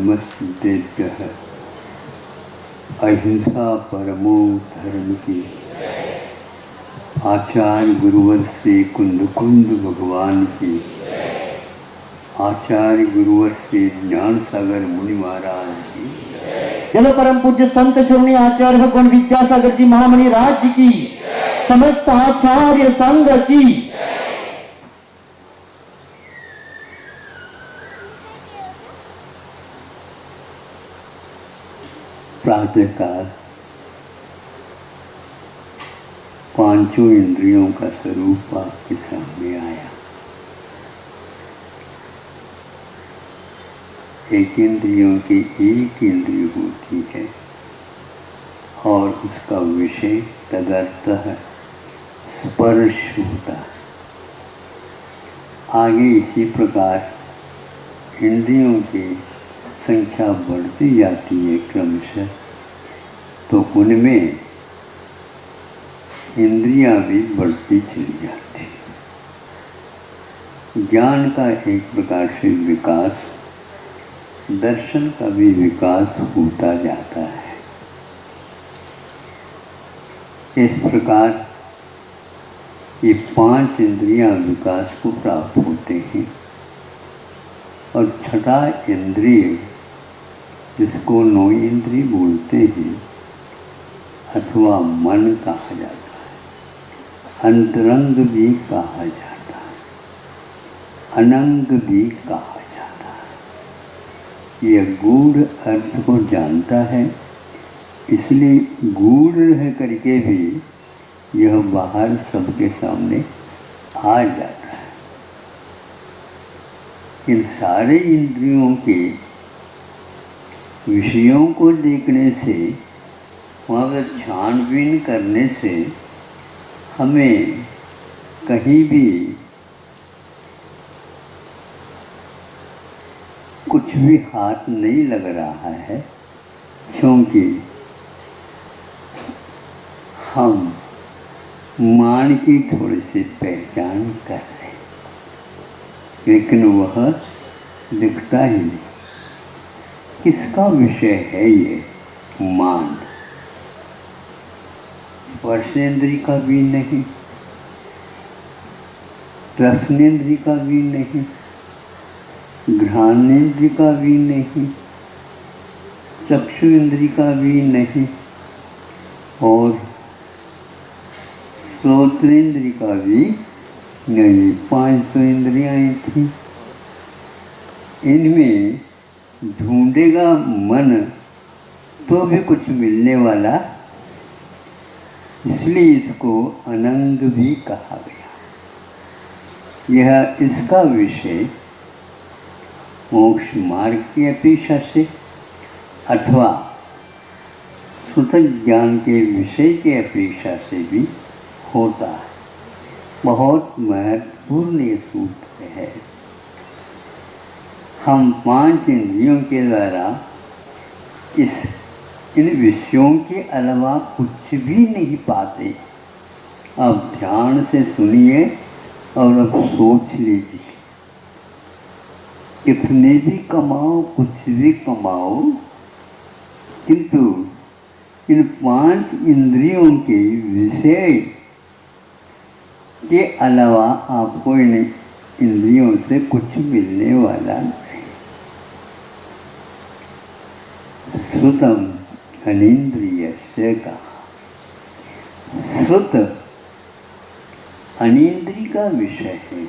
परमस्तेभ्यः। अहिंसा परमो धर्म की। आचार्य गुरुवर से कुंद कुंद भगवान की। आचार्य गुरुवर से ज्ञान सागर मुनि महाराज की। चलो परम पूज्य संत श्रोणी आचार्य भगवान विद्यासागर जी महामणि राज की। समस्त आचार्य संघ की। प्रातःकाल पांचों इंद्रियों का स्वरूप आपके सामने आया। एक इंद्रियों की एक इंद्रिय होती है और उसका विषय तदर्थः स्पर्श होता है। आगे इसी प्रकार इंद्रियों की संख्या बढ़ती जाती है क्रमशः, तो उनमें इंद्रियां भी बढ़ती चली जाती है। ज्ञान का एक प्रकार से विकास, दर्शन का भी विकास होता जाता है। इस प्रकार ये पांच इंद्रियां विकास को प्राप्त होते हैं और छठा इंद्रिय, जिसको नौ इंद्रिय बोलते हैं अथवा मन कहा जाता है, अंतरंग भी कहा जाता है, अनंग भी कहा जाता है। यह गूढ़ अर्थ को जानता है, इसलिए गूढ़ रह करके भी यह बाहर सबके सामने आ जाता है। इन सारे इंद्रियों के विषयों को देखने से, वहाँ पर छानबीन करने से हमें कहीं भी कुछ भी हाथ नहीं लग रहा है, क्योंकि हम मान की थोड़ी सी पहचान कर रहे हैं, लेकिन वह दिखता ही नहीं। किसका विषय है ये मान? स्पर्शेंद्रिय का भी नहीं, रसनेन्द्रिय का भी नहीं, घ्राणेन्द्रिय का भी नहीं, चक्षु इंद्रिय का भी नहीं और श्रोत्रेंद्रिय का भी नहीं। पांच तो इंद्रियां थी। इनमें ढूंढेगा मन तो भी कुछ मिलने वाला, इसलिए इसको अनंग भी कहा गया। यह इसका विषय मोक्ष मार्ग की अपेक्षा से अथवा सूतक ज्ञान के विषय की अपेक्षा से भी होता है। बहुत महत्वपूर्ण ये सूत्र है। हम पांच इंद्रियों के द्वारा इन विषयों के अलावा कुछ भी नहीं पाते। अब ध्यान से सुनिए और अब सोच लीजिए। कितने भी कमाओ, कुछ भी कमाओ, किंतु इन पांच इंद्रियों के विषय के अलावा आपको इन इंद्रियों से कुछ मिलने वाला नहीं। श्रुतम अनीन्द्रियस्य कहा। श्रुत अनीन्द्रिय का विषय है,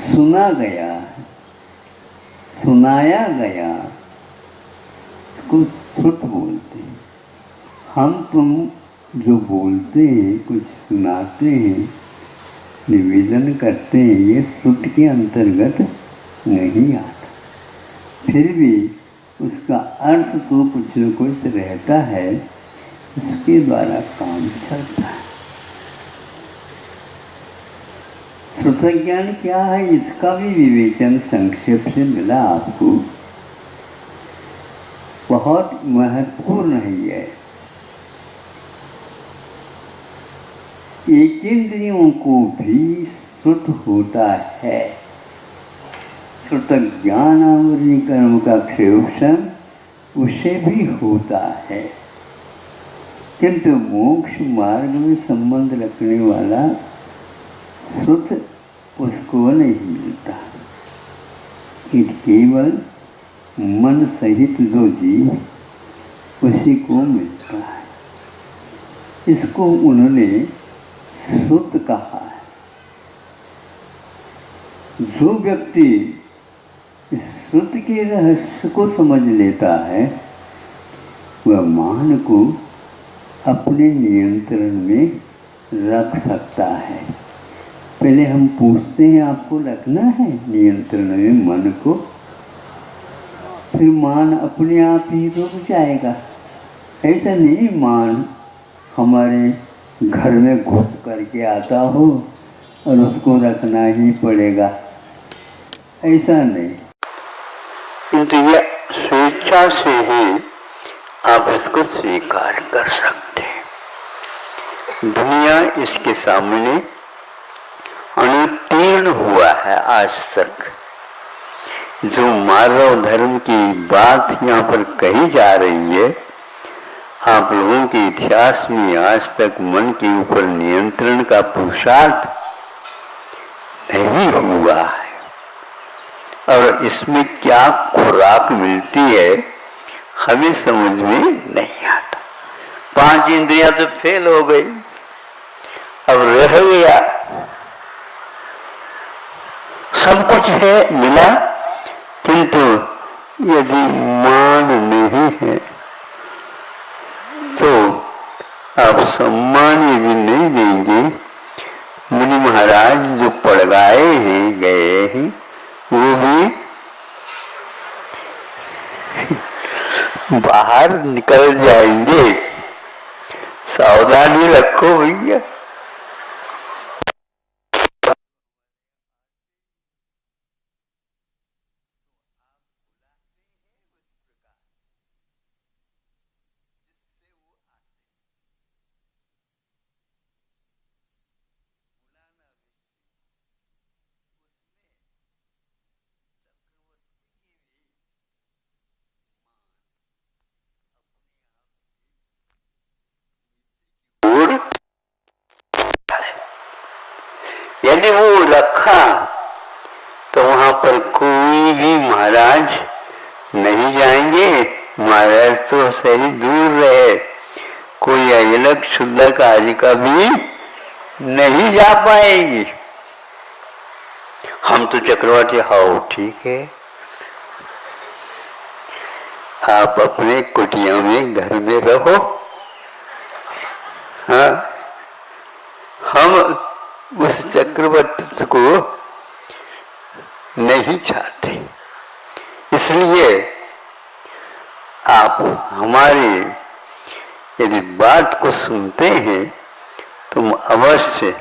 सुना गया, सुनाया गया, उसको श्रुत बोलते हैं। हम तुम जो बोलते हैं, कुछ सुनाते हैं, निवेदन करते हैं, ये श्रुत के अंतर्गत नहीं आता। फिर भी उसका अर्थ तो कुछ न कुछ रहता है, उसके द्वारा काम चलता है। श्रुत ज्ञान क्या है, इसका भी विवेचन संक्षेप से मिला आपको। बहुत महत्वपूर्ण है ये। एक इंद्रियों को भी श्रुत होता है, श्रुत ज्ञानावरी कर्म का क्षयोक्षण उसे भी होता है, किंतु मोक्ष मार्ग में संबंध रखने वाला श्रुत उसको नहीं मिलता। ये केवल मन सहित जो जीव उसी को मिलता है। इसको उन्होंने श्रुत कहा है। जो व्यक्ति इस श्रुत के रहस्य को समझ लेता है वह मान को अपने नियंत्रण में रख सकता है। पहले हम पूछते हैं आपको रखना है नियंत्रण में मन को, फिर मान अपने आप ही रुक जाएगा। ऐसा नहीं मान हमारे घर में घुस करके आता हो और उसको रखना ही पड़ेगा, ऐसा नहीं। किंतु यह स्वेच्छा से ही आप इसको स्वीकार कर सकते हैं। दुनिया इसके सामने अनुत्तीर्ण हुआ है आज तक। जो मानव धर्म की बात यहाँ पर कही जा रही है, आप लोगों के इतिहास में आज तक मन के ऊपर नियंत्रण का पुरुषार्थ नहीं हुआ है। और इसमें क्या खुराक मिलती है हमें समझ में नहीं आता। 5 इंद्रियां तो फेल हो गई, अब रह गया सब कुछ है मिला, किंतु यदि मान नहीं है तो आप सम्मान यदि नहीं देंगे, मुनि महाराज जो पड़गाए हैं गए हैं वो भी बाहर निकल जाएंगे। सावधानी रखो भैया। यदि वो रखा तो वहां पर कोई भी महाराज नहीं जाएंगे। महाराज तो सही दूर रहे, कोई अजलक शुद्धक आदि का भी नहीं जा पाएगी। हम तो चक्रवर्ती, हाउ ठीक है, आप अपने कुटिया में घर में रहो। हाँ, हम उस चक्रवर्ती को नहीं चाहते, इसलिए आप हमारी यदि बात को सुनते हैं तो हम अवश्य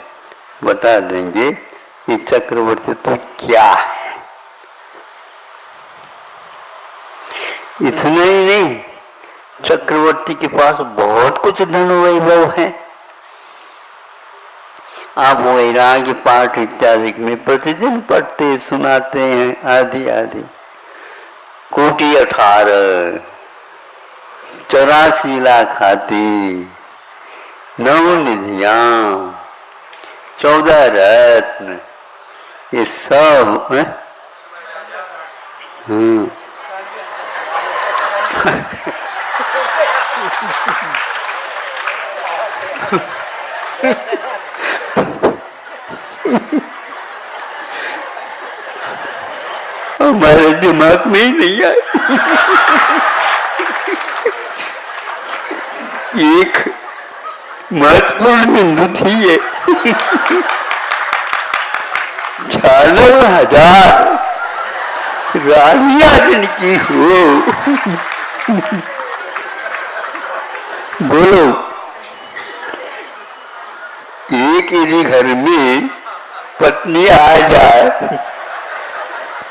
बता देंगे कि चक्रवर्ती तो क्या है। इतना ही नहीं, चक्रवर्ती के पास बहुत कुछ धन वैभव है। आप वैराग्य पाठ इत्यादि में प्रतिदिन पढ़ते सुनाते हैं आदि आदि। 1,18,84 लाख हाथी, 9 निधियां, 14 रत्न, ये सब हमारे दिमाग में ही नहीं आए। एक महत्वपूर्ण बिंदु थी ये। 96,000 रानियां जिनकी हो, बोलो एक यदि घर में पत्नी आ जाए,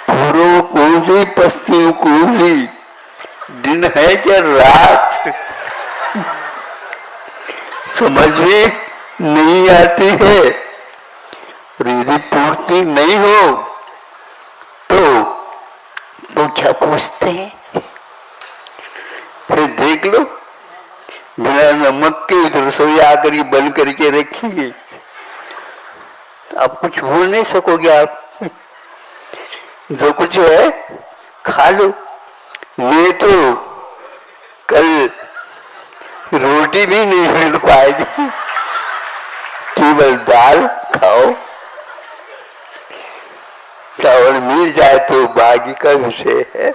पूर्व कौन सी पश्चिम कौन सी, दिन है क्या रात, समझ में नहीं आती है। यदि पूर्ति नहीं हो तो क्या पूछते हैं? फिर देख लो, बिना नमक के रसोई आकर के बंद करके रखिए, आप कुछ भूल नहीं सकोगे। आप जो कुछ है खा लो। नहीं तो कल रोटी भी नहीं मिल पाएगी, केवल दाल खाओ। चावल मिल जाए तो भाग्य का विषय है।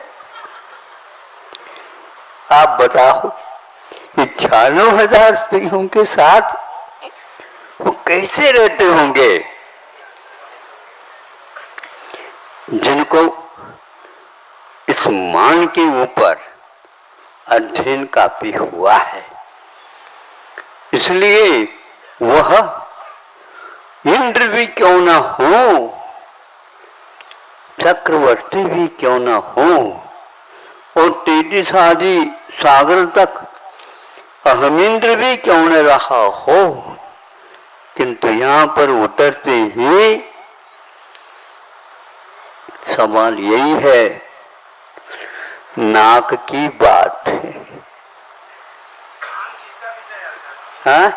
आप बताओ, 96,000 स्त्रियों के साथ वो कैसे रहते होंगे, जिनको इस मान के ऊपर अध्ययन काफी हुआ है। इसलिए वह इंद्र भी क्यों ना हो, चक्रवर्ती भी क्यों ना हो, और 33 आदि सागर तक अहमिंद्र भी क्यों न रहा हो, किंतु यहां पर उतरते ही सवाल यही है, नाक की बात है। हाँ,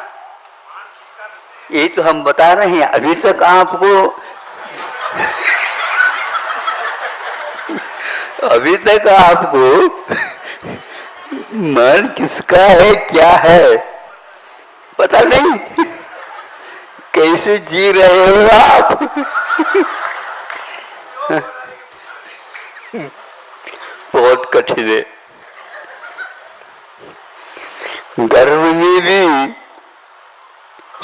ये तो हम बता रहे हैं। अभी तक आपको मन किसका है, क्या है, पता नहीं। कैसे जी रहे हो आप? बहुत कठिन है। गर्भ में भी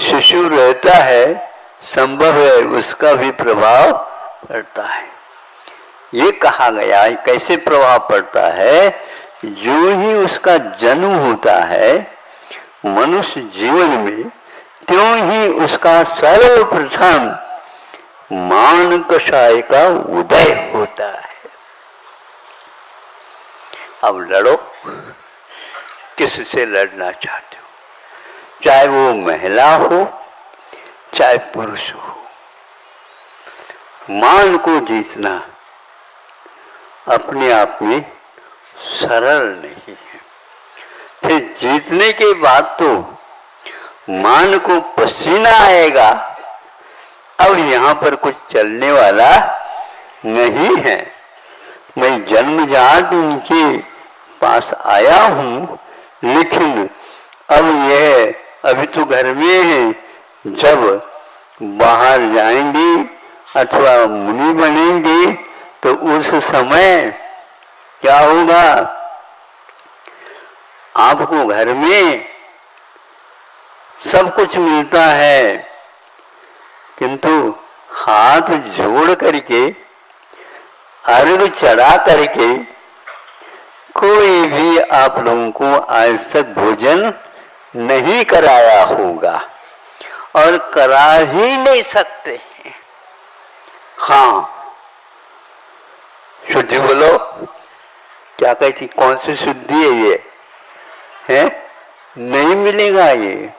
शिशु रहता है, संभव है उसका भी प्रभाव पड़ता है। ये कहा गया है। कैसे प्रभाव पड़ता है? जो ही उसका जन्म होता है मनुष्य जीवन में, त्यों ही उसका सर्वप्रथम मान कषाय का उदय होता है। अब लड़ो, किससे लड़ना चाहते हो, चाहे वो महिला हो चाहे पुरुष हो। मान को जीतना अपने आप में सरल नहीं है। फिर जीतने के बाद तो मान को पसीना आएगा। अब यहाँ पर कुछ चलने वाला नहीं है। मैं जन्मजात उनके पास आया हूँ, लेकिन अब यह अभी तो घर में है। जब बाहर जाएंगे अथवा मुनि बनेंगे तो उस समय क्या होगा? आपको घर में सब कुछ मिलता है, किंतु हाथ जोड़ करके अर्घ चढ़ा करके कोई भी आप लोगों को आज तक भोजन नहीं कराया होगा और करा ही नहीं सकते हैं। हाँ, शुद्धि बोलो, क्या कहती? कौन सी शुद्धि है ये? है नहीं मिलेगा ये।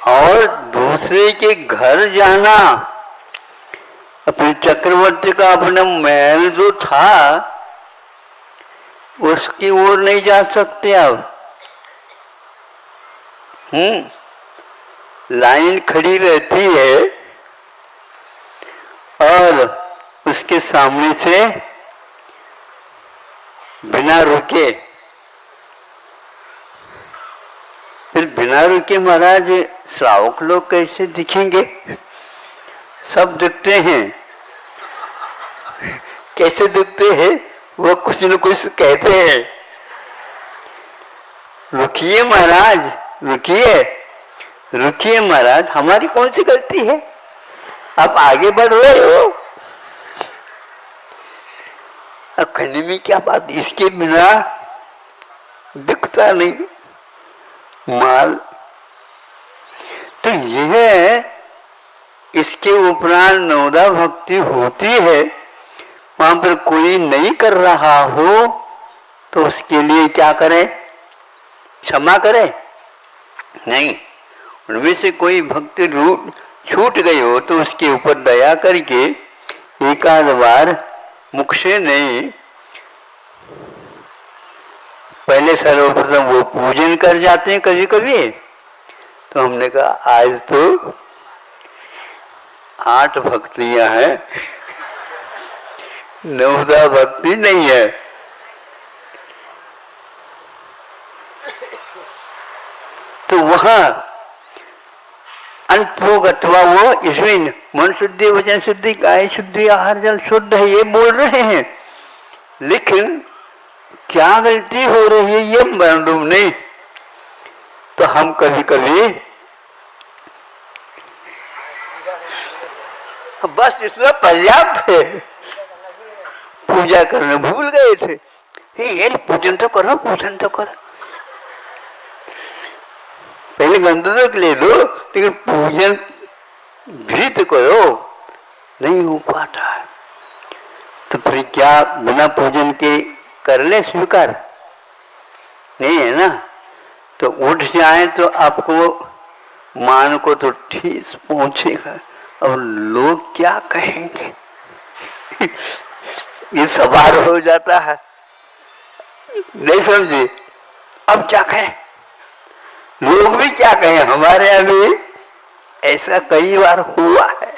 और दूसरे के घर जाना, अपने चक्रवर्ती का अपना महल जो था उसकी ओर नहीं जा सकते अब। लाइन खड़ी रहती है और उसके सामने से बिना रुके, फिर बिना रुके महाराज श्रावक लोग कैसे दिखेंगे? सब दिखते हैं। कैसे दिखते हैं? वो कुछ न कुछ कहते हैं, रुकिए महाराज, रुकिए रुकिए महाराज, हमारी कौन सी गलती है? आप आगे बढ़ रहे हो। अब कहने में क्या बात, इसके बिना दिखता नहीं माल। तो यह इसके उपरांत नवदा भक्ति होती है, वहां पर कोई नहीं कर रहा हो तो उसके लिए क्या करें? क्षमा करें? नहीं, उनमें से कोई भक्ति छूट गई हो तो उसके ऊपर दया करके एक आध बार मुख से नहीं पहले सर्वप्रथम वो पूजन कर जाते हैं कभी कभी। तो हमने कहा आज तो 8 भक्तियां हैं, 9वीं भक्ति नहीं है। तो वहां अंतोगत्वा वो इसमें मन शुद्धि, वचन शुद्धि, काया शुद्धि, आहार जल शुद्ध है ये बोल रहे हैं, लेकिन क्या गलती हो रही है ये मालूम नहीं। तो हम कभी कभी बस इतना पर्याप्त है, पूजा करना भूल गए थे। ये पूजन तो करो, पूजन तो करो, पहले गंधक ले लो, लेकिन पूजन भी तो करो, नहीं हो पाता है। तो फिर क्या बिना पूजन के कर ले स्वीकार? नहीं है ना। तो उठ जाए तो आपको मान को तो ठेस पहुंचेगा, और लोग क्या कहेंगे ये सवाल हो जाता है। नहीं समझे? अब क्या कहें, लोग भी क्या कहें। हमारे यहाँ भी ऐसा कई बार हुआ है।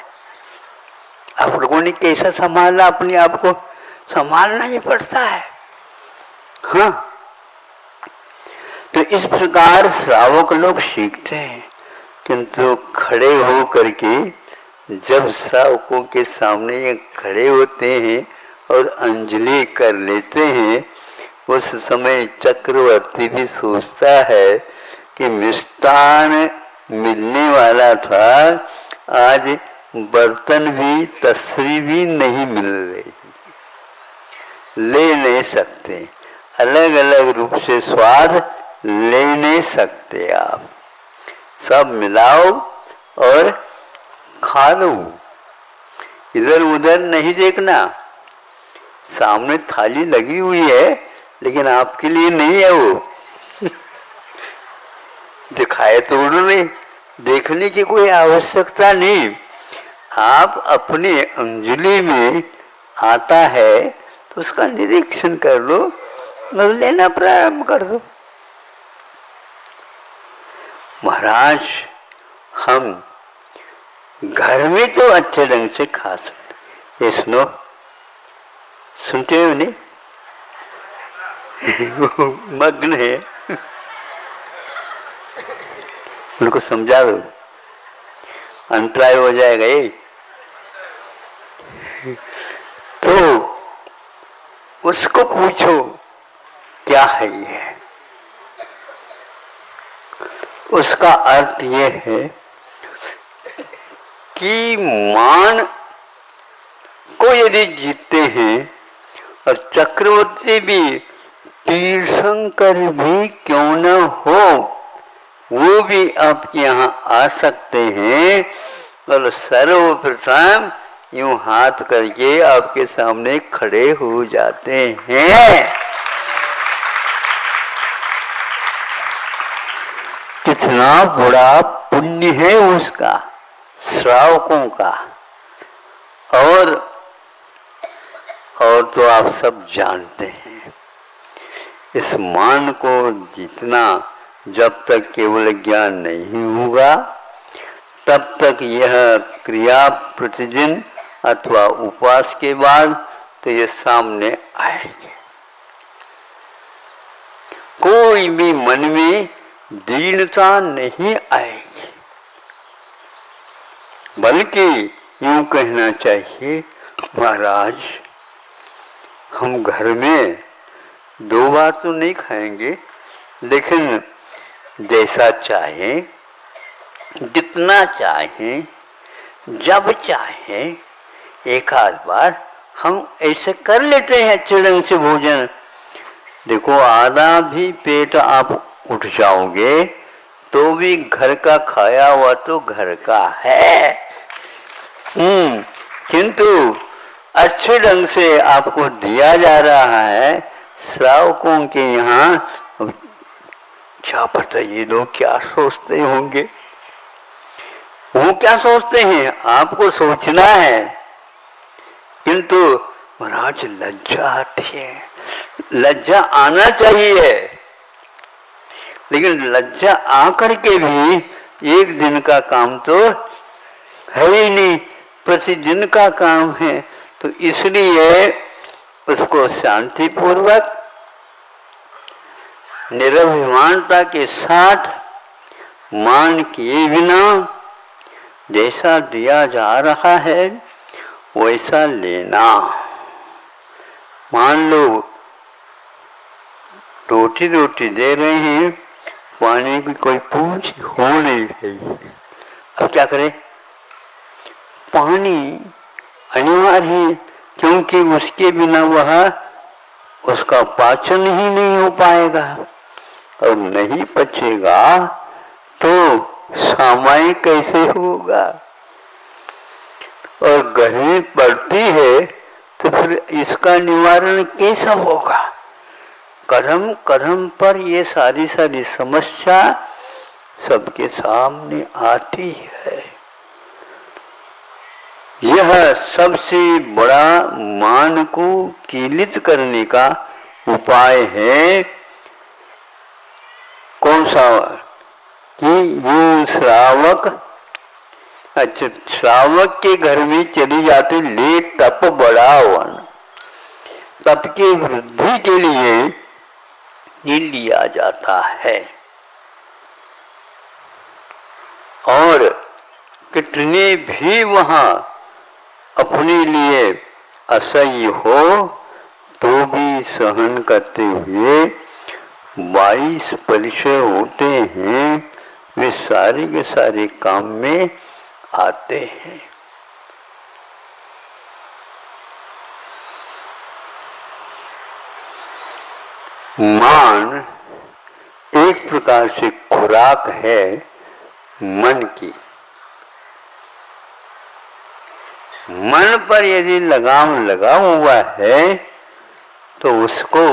आप लोगों ने कैसा संभाला, अपने आप को संभालना ही पड़ता है। हाँ, तो इस प्रकार श्रावक लोग सीखते हैं, किंतु खड़े हो करके जब श्रावकों के सामने ये खड़े होते हैं और अंजलि कर लेते हैं, उस समय चक्रवर्ती भी सोचता है कि मिष्टान मिलने वाला था, आज बर्तन भी तस्री भी नहीं मिल रही, ले नहीं सकते, अलग अलग रूप से स्वाद ले नहीं सकते। आप सब मिलाओ और खा लो, इधर उधर नहीं देखना। सामने थाली लगी हुई है, लेकिन आपके लिए नहीं है वो दिखाए तो उन्होंने, देखने की कोई आवश्यकता नहीं। आप अपने अंजलि में आता है तो उसका निरीक्षण कर लो और लेना प्रारंभ कर दो। महाराज, हम घर में तो अच्छे ढंग से खा सकते, ये सुनो, सुनते हो नहीं मग्न है, उनको समझा दो, अंतराय हो जाएगा ये। तो उसको पूछो क्या है ये। उसका अर्थ ये है कि मान को यदि जीतते हैं, और चक्रवर्ती भी तीर्थंकर भी क्यों न हो, वो भी आपके यहाँ आ सकते हैं, और सर्वप्रथम यूं हाथ करके आपके सामने खड़े हो जाते हैं। कितना बड़ा पुण्य है उसका, श्रावकों का। और तो आप सब जानते हैं, इस मान को जीतना जब तक केवल ज्ञान नहीं होगा, तब तक यह क्रिया प्रतिदिन अथवा उपवास के बाद तो ये सामने आएगी। कोई भी मन में दीनता नहीं आएगी, बल्कि यूं कहना चाहिए, महाराज हम घर में 2 बार तो नहीं खाएंगे, लेकिन जैसा चाहे, जितना चाहे, जब चाहे, एक आध बार हम ऐसे कर लेते हैं अच्छे ढंग से भोजन। देखो, आधा भी पेट आप उठ जाओगे तो भी घर का खाया हुआ तो घर का है। किंतु अच्छे ढंग से आपको दिया जा रहा है। श्रावकों के यहाँ क्या पता ये लोग क्या सोचते होंगे, वो क्या सोचते हैं, आपको सोचना है। किंतु महाराज लज्जा आती है, लज्जा आना चाहिए। लेकिन लज्जा आकर के भी एक दिन का काम तो है ही नहीं, प्रतिदिन का काम है। तो इसलिए उसको शांतिपूर्वक निरभिमानता के साथ मान किए बिना जैसा दिया जा रहा है वैसा लेना। मान लो रोटी रोटी दे रहे हैं, पानी की कोई पूछ हो नहीं रही, अब क्या करें? पानी अनिवार्य है, क्योंकि उसके बिना वह उसका पाचन ही नहीं हो पाएगा और नहीं पचेगा तो सामाई कैसे होगा? और गर्मी पड़ती है तो फिर इसका निवारण कैसा होगा? कर्म कर्म पर ये सारी सारी समस्या सबके सामने आती है। यह सबसे बड़ा मान को कीलित करने का उपाय है। कौन सा? कि यूं श्रावक, अच्छा श्रावक के घर में चली जाती ले तप बढ़ावन, तप की वृद्धि के लिए ये लिया जाता है। और कितने भी वहां अपने लिए असह्य हो तो भी सहन करते हुए 22 परिचय होते हैं, वे सारे के सारे काम में आते हैं। मान एक प्रकार से खुराक है मन की। मन पर यदि लगाम लगा हुआ है तो उसको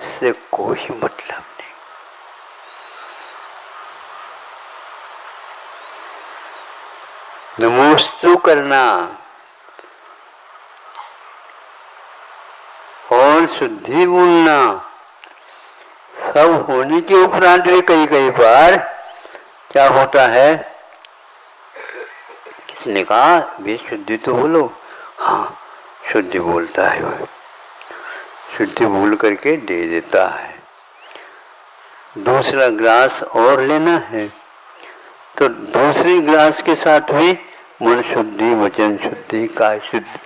इससे कोई मतलब नहीं। नमोस्तु करना और शुद्धि बोलना सब होने के उपरांत भी कई कई बार क्या होता है? किसने कहा वे शुद्धि तो बोलो, हाँ शुद्धि बोलता है, वह शुद्धि बोल करके दे देता है। दूसरा ग्लास और लेना है तो दूसरी ग्लास के साथ भी मन शुद्धि, वचन शुद्धि, काय शुद्धि।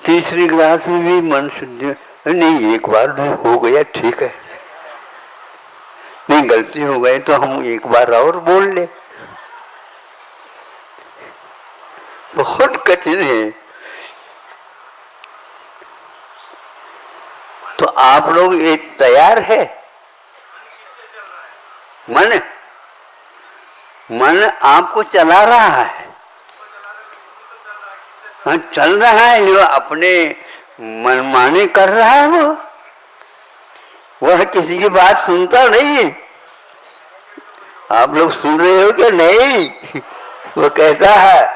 तीसरी ग्लास में भी मन शुद्धि, नहीं एक बार हो गया ठीक है, नहीं गलती हो गई तो हम एक बार और बोल ले। बहुत कठिन है। तो आप लोग एक तैयार है? मन आपको चला रहा है, हाँ चल रहा है, जो अपने मनमानी कर रहा है वह किसी की बात सुनता नहीं है। आप लोग सुन रहे हो कि नहीं? वो कहता है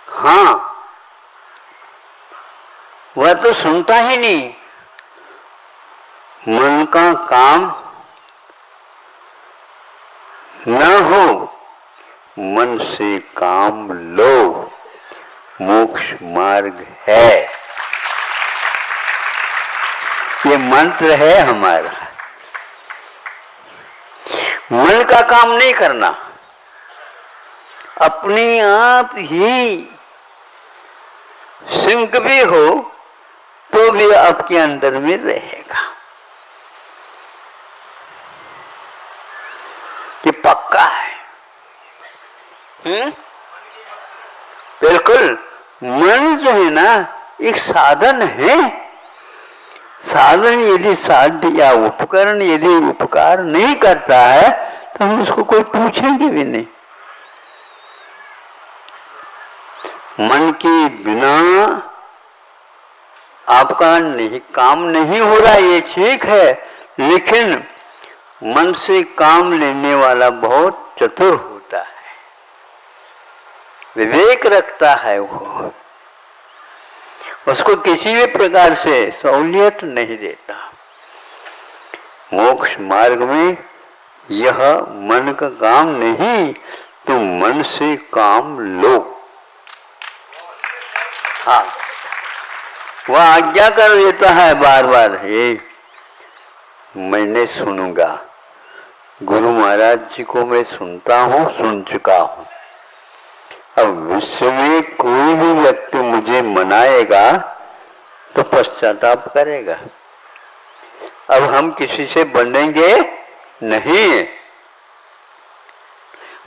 हाँ, वह तो सुनता ही नहीं। मन का काम न हो, मन से काम लो, मोक्ष मार्ग है। ये मंत्र है हमारा। मन का काम नहीं करना, अपने आप ही सिंक भी हो तो भी आपके अंदर में रहेगा। ये पक्का है। बिल्कुल। मन जो है ना एक साधन है। साधन यदि साध्य या उपकरण यदि उपकार नहीं करता है तो हम उसको कोई पूछेंगे भी नहीं। मन के बिना आपका नहीं काम नहीं हो रहा, ये ठीक है, लेकिन मन से काम लेने वाला बहुत चतुर होता है, विवेक रखता है। वो उसको किसी भी प्रकार से सहूलियत नहीं देता। मोक्ष मार्ग में यह मन का काम नहीं, तुम मन से काम लो। हाँ, वह आज्ञा कर देता है बार बार, हे मैंने सुनूंगा। गुरु महाराज जी को मैं सुनता हूँ, सुन चुका हूँ। अब विश्व में कोई भी व्यक्ति मुझे मनाएगा तो पश्चाताप करेगा। अब हम किसी से बनेंगे नहीं।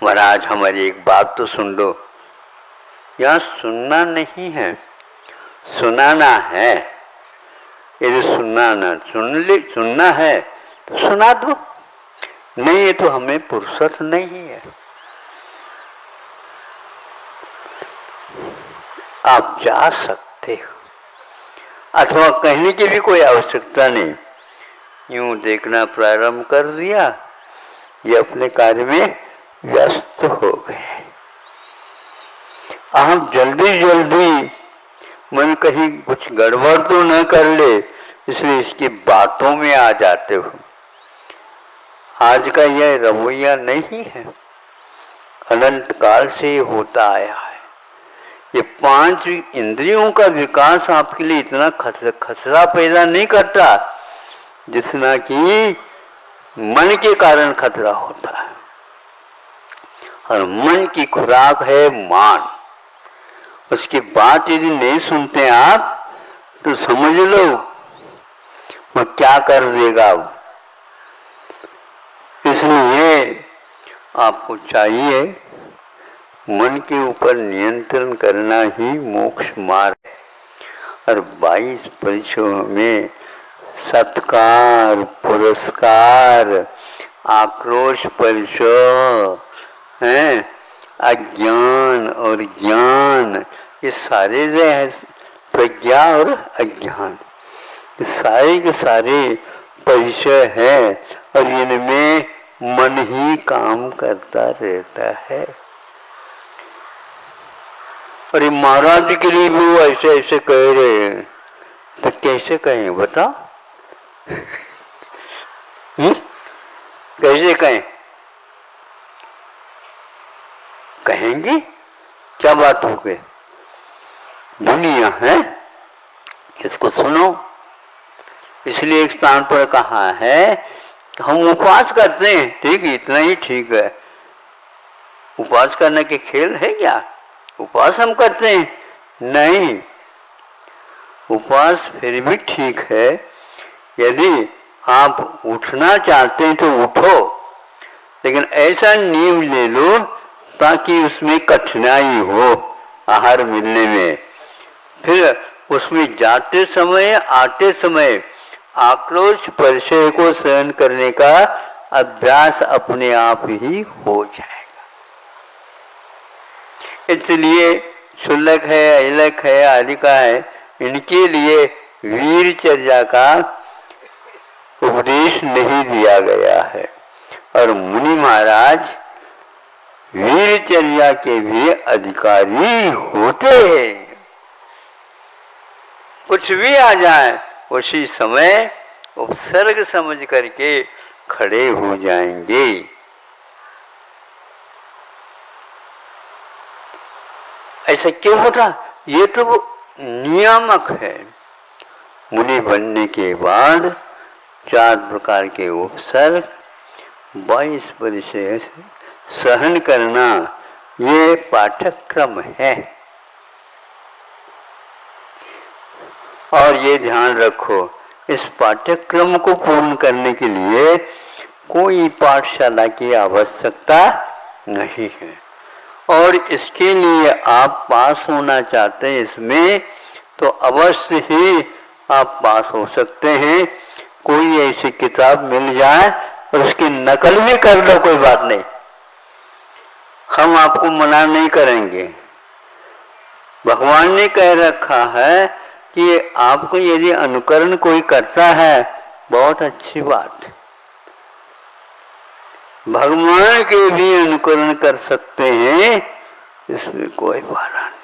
महाराज हमारी एक बात तो सुन लो। यहाँ सुनना नहीं है, सुनाना है। यदि सुनना है तो सुना दो, नहीं है तो हमें फुर्सत नहीं है। आप जा सकते हो, अथवा कहने की भी कोई आवश्यकता नहीं। यूं देखना प्रारंभ कर दिया, ये अपने कार्य में व्यस्त हो गए। आप जल्दी जल्दी मन कहीं कुछ गड़बड़ तो न कर ले, इसलिए इसकी बातों में आ जाते हो। आज का यह रवैया नहीं है, अनंत काल से होता आया है। ये 5 इंद्रियों का विकास आपके लिए इतना खतरा पैदा नहीं करता जितना कि मन के कारण खतरा होता है। और मन की खुराक है मान। उसकी बात यदि नहीं सुनते आप तो समझ लो वह क्या कर देगा। इसलिए आपको चाहिए मन के ऊपर नियंत्रण करना ही मोक्ष मार्ग है। और 22 परिचयों में सत्कार, पुरस्कार, आक्रोश परिचय है, अज्ञान और ज्ञान, ये सारे जो है प्रज्ञा और अज्ञान, ये सारे के सारे परिचय है। और इनमें मन ही काम करता रहता है। और ये महाराज के लिए भी वो ऐसे ऐसे कह रहे हैं, तो कैसे कहें बताओ? कैसे कहें? कहेंगे क्या बात हो गई? दुनिया है, इसको सुनो। इसलिए एक स्थान पर कहा है कि हम उपवास करते हैं, ठीक है, इतना ही ठीक है। उपवास करने के खेल है क्या? उपवास हम करते हैं? नहीं, उपवास फिर भी ठीक है। यदि आप उठना चाहते हैं तो उठो, लेकिन ऐसा नियम ले लो ताकि उसमें कठिनाई हो आहार मिलने में। फिर उसमें जाते समय आते समय आक्रोश परिचय को सहन करने का अभ्यास अपने आप ही हो जाएगा। इसलिए शुल्लक है, अहिलक है, आदिका है, इनके लिए वीरचर्या का उपदेश नहीं दिया गया है। और मुनि महाराज वीरचर्या के भी अधिकारी होते हैं। कुछ भी आ जाए उसी समय उपसर्ग समझ करके खड़े हो जाएंगे। ऐसा क्यों होता? ये तो नियामक है। मुनि बनने के बाद 4 प्रकार के उपसर्ग 22 परिचय सहन करना, ये पाठ्यक्रम है। और ये ध्यान रखो, इस पाठ्यक्रम को पूर्ण करने के लिए कोई पाठशाला की आवश्यकता नहीं है। और इसके लिए आप पास होना चाहते हैं इसमें, तो अवश्य ही आप पास हो सकते हैं। कोई ऐसी किताब मिल जाए और उसकी नकल भी कर लो, कोई बात नहीं, हम आपको मना नहीं करेंगे। भगवान ने कह रखा है कि आपको यदि अनुकरण कोई करता है बहुत अच्छी बात है, भगवान के भी अनुकरण कर सकते हैं, इसमें कोई बाधा नहीं।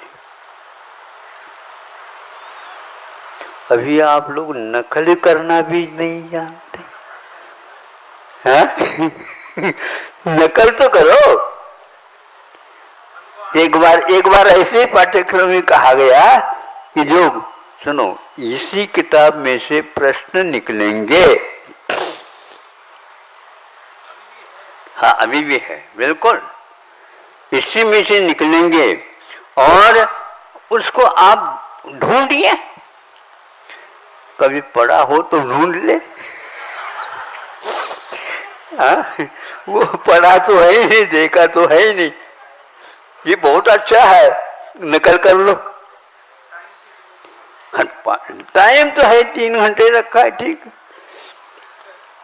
अभी आप लोग नकल करना भी नहीं जानते, हाँ? नकल तो करो। एक बार ऐसे पाठ्यक्रम में कहा गया कि जो सुनो, इसी किताब में से प्रश्न निकलेंगे। हाँ, अभी भी है, बिल्कुल इसी में से निकलेंगे और उसको आप ढूंढिए। कभी पढ़ा हो तो ढूंढ ले। हाँ, वो पढ़ा तो है ही नहीं, देखा तो है ही नहीं। ये बहुत अच्छा है, नकल कर लो। टाइम तो है, 3 घंटे रखा है, ठीक,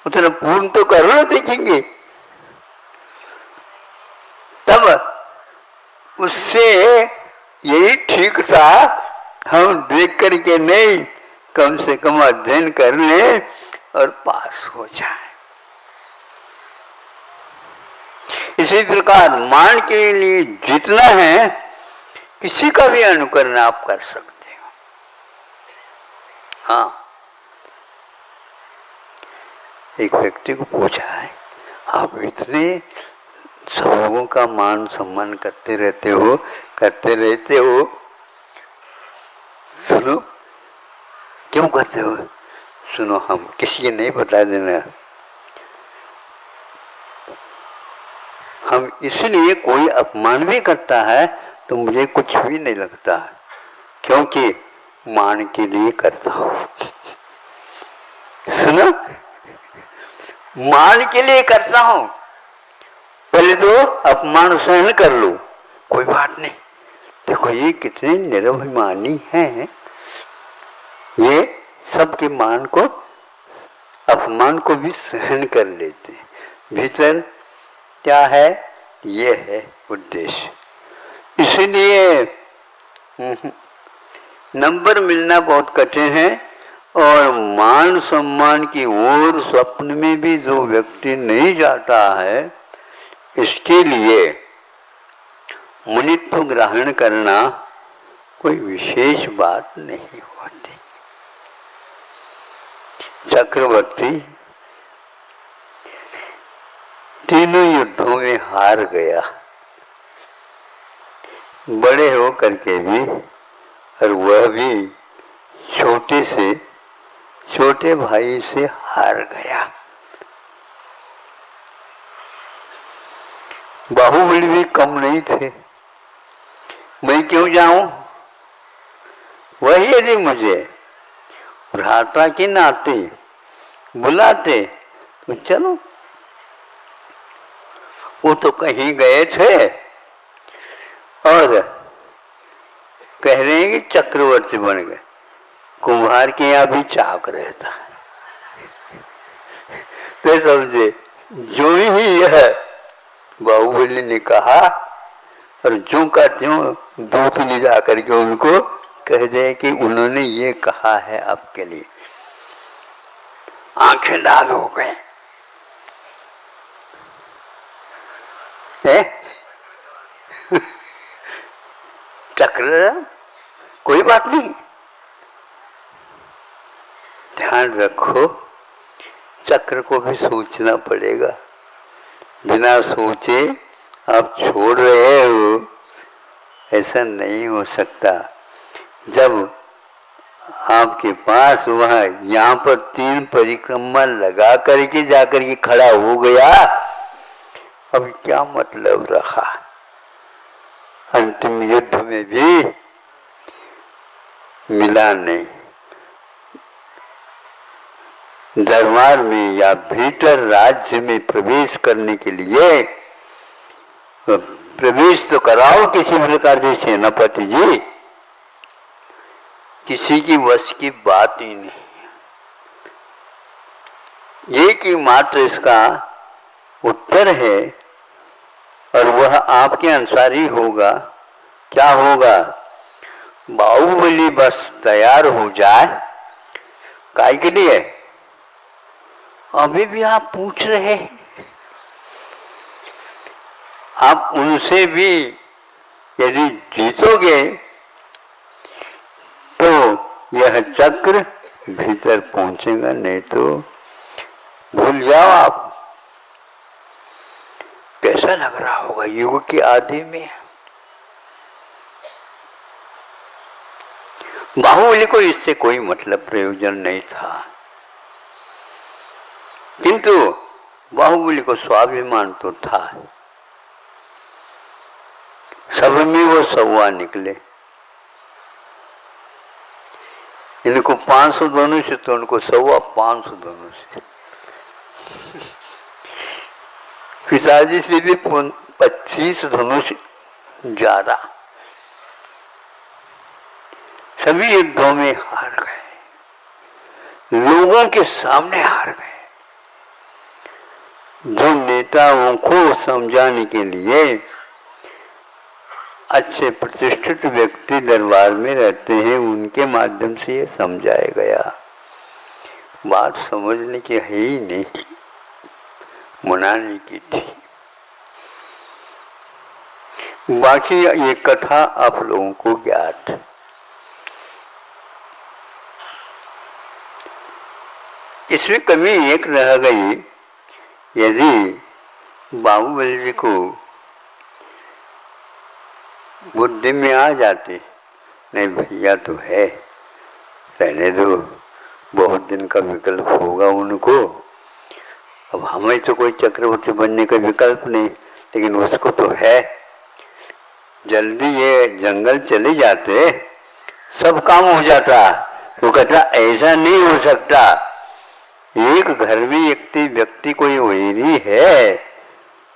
उतना पूर्ण तो कर लो, देखेंगे तब। उससे यही ठीक था, हम देख करके नहीं, कम से कम अध्ययन कर ले और पास हो जाए। इसी प्रकार मान के लिए जितना है, किसी का भी अनुकरण आप कर सकते हो। हाँ, एक व्यक्ति को पूछा है, आप इतने सब लोगों का मान सम्मान करते रहते हो, सुनो क्यों करते हो? सुनो, हम किसी को नहीं बता देना, हम इसलिए कोई अपमान भी करता है तो मुझे कुछ भी नहीं लगता, क्योंकि मान के लिए करता हूं। सुनो, मान के लिए करता हूं, पहले तो अपमान सहन कर लो, कोई बात नहीं। देखो ये कितने निरभिमानी हैं, ये सबके मान को, अपमान को भी सहन कर लेते हैं। भीतर क्या है? ये है उद्देश्य। इसलिए नंबर मिलना बहुत कठिन है, और मान सम्मान की ओर स्वप्न में भी जो व्यक्ति नहीं जाता है, इसके लिए मुनित्व ग्रहण करना कोई विशेष बात नहीं होती। चक्रवर्ती तीनों युद्धों में हार गया, बड़े हो करके भी, और वह भी छोटे भाई से हार गया। बाहुबली भी कम नहीं थे, मैं क्यों जाऊं? वही यदि मुझे भ्राता के नाते बुलाते तो चलो। वो तो कहीं गए थे और कह रहे हैं कि चक्रवर्ती बन गए, कुम्हार के यहाँ भी चाक रहता है। तो समझे, जो ही यह बाहुबली ने कहा, और जो का त्यों दूत ले जा करके उनको कह दे कि उन्होंने ये कहा है आपके लिए, आंखें लाल हो गए। चक्र, कोई बात नहीं, ध्यान रखो, चक्र को भी सोचना पड़ेगा। बिना सोचे आप छोड़ रहे हो, ऐसा नहीं हो सकता। जब आपके पास वह यहाँ पर 3 परिक्रमा लगा करके जाकर के खड़ा हो गया, अब क्या मतलब रहा? अंतिम युद्ध में भी मिला नहीं। दरबार में या भीतर राज्य में प्रवेश करने के लिए प्रवेश तो कराओ किसी प्रकार से सेनापति जी, किसी की वश की बात ही नहीं। ये कि मात्र इसका उत्तर है, और वह आपके अनुसार ही होगा। क्या होगा? बाहुबली बस तैयार हो जाए, काय के लिए? अभी भी आप पूछ रहे हैं, आप उनसे भी यदि जीतोगे तो यह चक्र भीतर पहुंचेगा, नहीं तो भूल जाओ आप। कैसा लग रहा होगा युग के आदि में। बाहुबली को इससे कोई मतलब प्रयोजन नहीं था, किंतु बाहुबली को स्वाभिमान तो था। सब में वो सौवा निकले। इनको 500 दोनों से तो उनको 500 दोनों से। पिताजी से भी 25 दोनों से ज्यादा। सभी युद्धों में हार गए, लोगों के सामने हार गए। जो नेताओं को समझाने के लिए अच्छे प्रतिष्ठित व्यक्ति दरबार में रहते हैं, उनके माध्यम से ये समझाया गया। बात समझने की है ही नहीं, मनाने की थी। बाकी ये कथा आप लोगों को ज्ञात है। इसमें कमी एक रह गई, यदि बाहुबली जी को बुद्धि में आ जाते, नहीं भैया तो है, रहने दो, बहुत दिन का विकल्प होगा उनको, अब हमें तो कोई चक्रवर्ती बनने का विकल्प नहीं, लेकिन उसको तो है, जल्दी ये जंगल चले जाते सब काम हो जाता। वो कहता ऐसा नहीं हो सकता, एक घर में एक व्यक्ति कोई वैरी है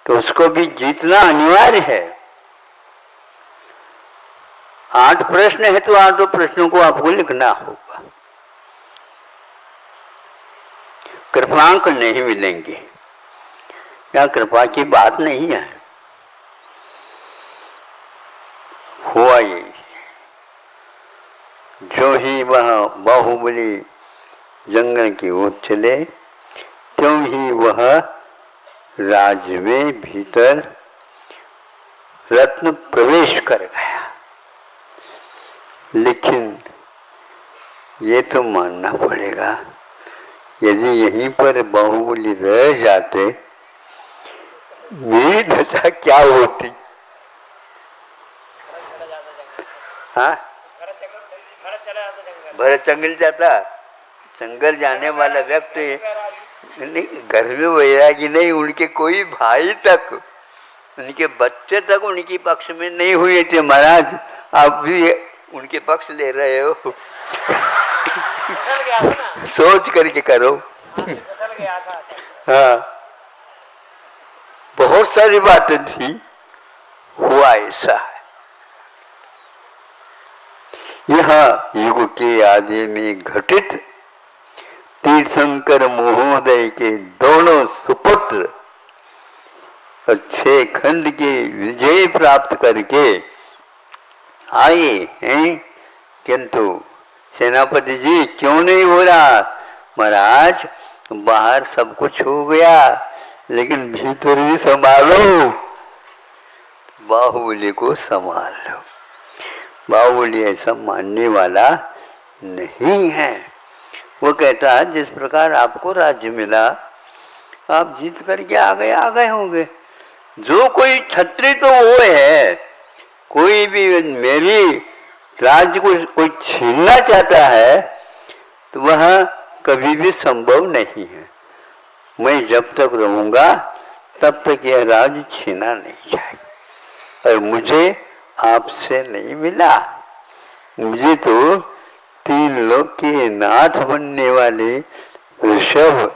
तो उसको भी जीतना अनिवार्य है। 8 प्रश्न है तो 8 प्रश्नों को आपको लिखना होगा। कृपांक नहीं मिलेंगे, या कृपा की बात नहीं है। हुआ ये, जो ही वह बाहुबली जंगल की ओर चले, त्यों ही वह राज्य में भीतर रत्न प्रवेश कर गया। लेकिन ये तो मानना पड़ेगा, यदि यहीं पर बाहुबली रह जाते, मेरी दशा क्या होती। हाँ, भरत जंगल जाता। जंगल जाने वाला व्यक्ति नहीं, घर में वैरागी नहीं, उनके कोई भाई तक, उनके बच्चे तक उनके पक्ष में नहीं हुए थे। महाराज आप भी उनके पक्ष ले रहे हो, सोच करके करो। हाँ, बहुत सारी बातें थी, हुआ ऐसा है। यह युग के आदि में घटित तीर्थंकर महोदय के दोनों सुपुत्र 6 खंड की विजय प्राप्त करके आए हैं, किंतु सेनापति जी क्यों नहीं हो रहा। महाराज बाहर सब कुछ हो गया, लेकिन भीतर भी संभालो, बाहुबली को संभाल लो। बाहुबली ऐसा मानने वाला नहीं है। वो कहता है जिस प्रकार आपको राज्य मिला, आप जीत करके आ गए होंगे। जो कोई छत्री तो वो है, कोई भी मेरी राज्य को कोई छीनना चाहता है तो वह कभी भी संभव नहीं है। मैं जब तक रहूंगा तब तक यह राज्य छीना नहीं जाएगा। और मुझे आपसे नहीं मिला, मुझे तो 3 लोक के नाथ बनने वाले ऋषभ,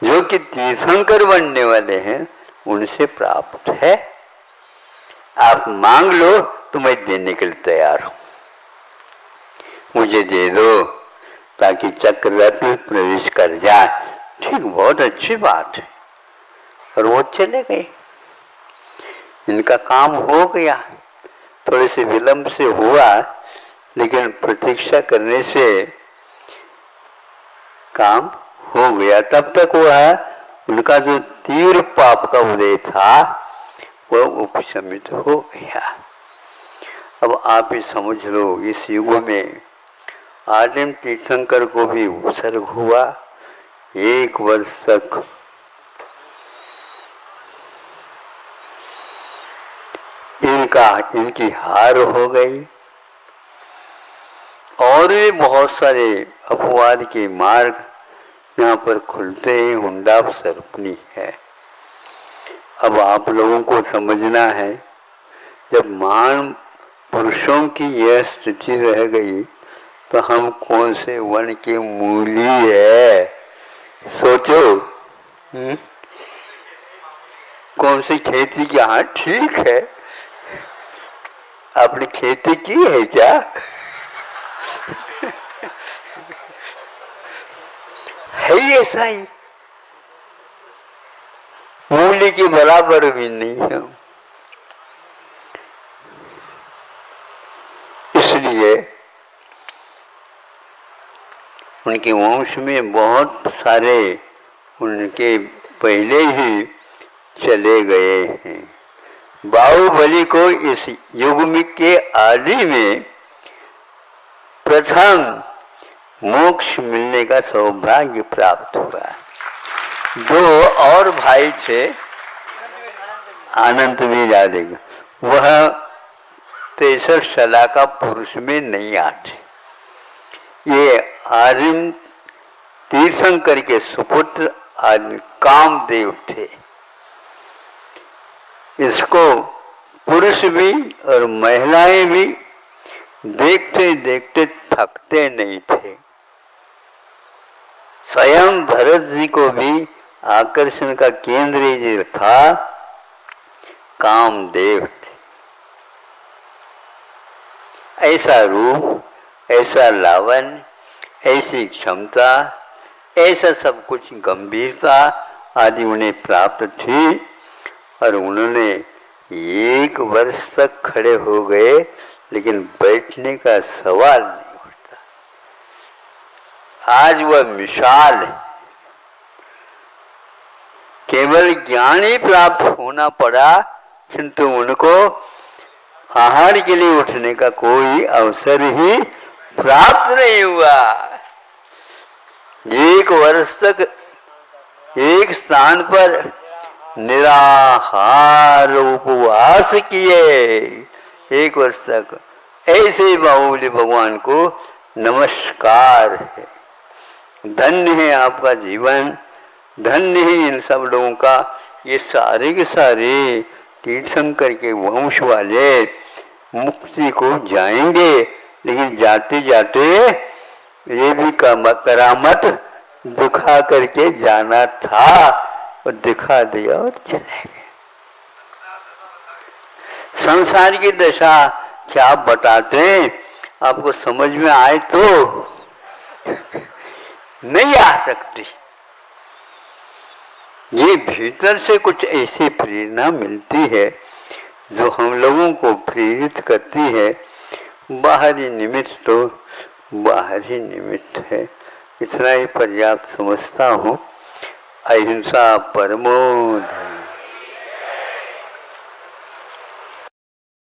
जो कि तीर्थंकर बनने वाले हैं, उनसे प्राप्त है। आप मांग लो तो मैं देने के लिए तैयार हूं, मुझे दे दो ताकि चक्ररथ में प्रवेश कर जाए। ठीक, बहुत अच्छी बात है। और वो चले गए, इनका काम हो गया। थोड़े से विलंब से हुआ, लेकिन प्रतीक्षा करने से काम हो गया। तब तक वह उनका जो तीव्र पाप का उदय था वह उपशमित हो गया। अब आप ही समझ लो, इस युग में आदिम तीर्थंकर को भी उपसर्ग हुआ 1 वर्ष तक इनकी हार हो गई। और भी बहुत सारे अपवाद के मार्ग यहाँ पर खुलते हैं, हुंडा सरपनी है। अब आप लोगों को समझना है, जब महान पुरुषों की यह स्थिति रह गई तो हम कौन से वन के मूली है, सोचो। कौन सी खेती की, हाँ ठीक है, आपने खेती की है क्या? है ही ऐसा ही, मूली के बराबर भी नहीं है। इसलिए उनके वंश में बहुत सारे उनके पहले ही चले गए हैं। बाहुबली को इस युग में के आदि में प्रथम मोक्ष मिलने का सौभाग्य प्राप्त हुआ। दो और भाई थे, आनंद भी यादेगा, वह 63 सला का पुरुष में नहीं आते। ये आर्यन तीर्थंकर के सुपुत्र कामदेव थे। इसको पुरुष भी और महिलाएं भी देखते देखते थकते नहीं थे। स्वयं भरत जी को भी आकर्षण का केंद्र जो था कामदेव थे। ऐसा रूप, ऐसा लावण्य, ऐसी क्षमता, ऐसा सब कुछ गंभीरता आदि उन्हें प्राप्त थी। और उन्होंने 1 वर्ष तक खड़े हो गए, लेकिन बैठने का सवाल नहीं उठता। आज वह मिसाल है। केवल ज्ञान ही प्राप्त होना पड़ा, किंतु उनको आहार के लिए उठने का कोई अवसर ही प्राप्त नहीं हुआ। 1 वर्ष तक एक स्थान पर निराहार उपवास किए, 1 वर्ष तक। ऐसे बाहुबली भगवान को नमस्कार है। धन्य है आपका जीवन, धन्य है इन सब लोगों का। ये सारे के सारे तीर्थंकर के वंश वाले मुक्ति को जाएंगे, लेकिन जाते जाते ये भी करामत दिखा करके जाना था, और दिखा दिया और चले गए। संसार की दशा क्या बताते, आपको समझ में आए तो नहीं आ सकती। ये भीतर से कुछ ऐसी प्रेरणा मिलती है जो हम लोगों को प्रेरित करती है। बाहरी निमित्त तो बाहरी निमित्त है, इतना ही पर्याप्त समझता हूँ। अहिंसा परमो धर्मः।